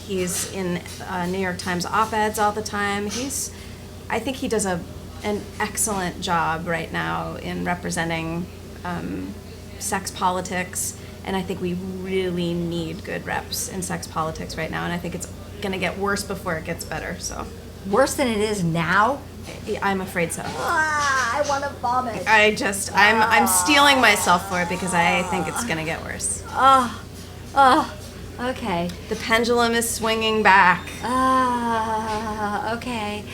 Speaker 2: he's in New York Times op-eds all the time. I think he does an excellent job right now in representing sex politics, and I think we really need good reps in sex politics right now, and I think it's going to get worse before it gets better. So
Speaker 1: worse than it is now.
Speaker 2: I'm afraid so.
Speaker 1: I want to vomit.
Speaker 2: I'm stealing myself for it because I think it's going to get worse.
Speaker 1: Okay.
Speaker 2: The pendulum is swinging back.
Speaker 1: Okay.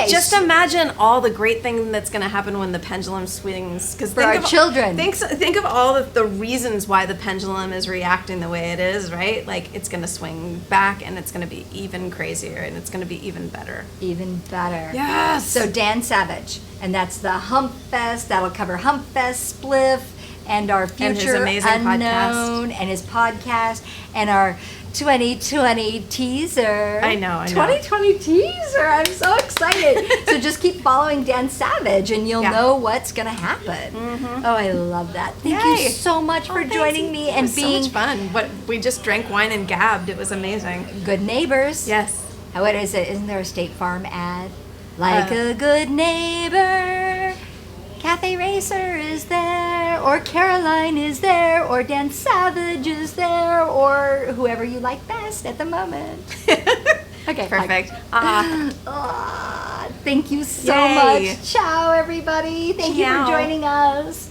Speaker 2: Just imagine all the great thing that's going to happen when the pendulum swings. Because
Speaker 1: For our children.
Speaker 2: Think of all of the reasons why the pendulum is reacting the way it is, right? Like, it's going to swing back, and it's going to be even crazier, and it's going to be even better.
Speaker 1: Even better.
Speaker 2: Yes.
Speaker 1: So Dan Savage, and that's the Hump Fest. That'll cover Hump Fest, Spliff, and our
Speaker 2: And his
Speaker 1: future
Speaker 2: amazing
Speaker 1: unknown, and his podcast, and our 2020 teaser.
Speaker 2: I know.
Speaker 1: 2020 teaser. I'm so excited. So just keep following Dan Savage, and you'll know what's going to happen. Mm-hmm. Oh, I love that. Thank you so much for joining me and being
Speaker 2: so much fun. We just drank wine and gabbed. It was amazing.
Speaker 1: good neighbors.
Speaker 2: Yes.
Speaker 1: What is it? Isn't there a State Farm ad? Like a good neighbor, Cafe Racer is there, or Caroline is there, or Dan Savage is there, or whoever you like best at the moment. Okay.
Speaker 2: Perfect.
Speaker 1: Thank you so
Speaker 2: Yay.
Speaker 1: much. Ciao, everybody. Thank you
Speaker 2: Ciao.
Speaker 1: for joining us.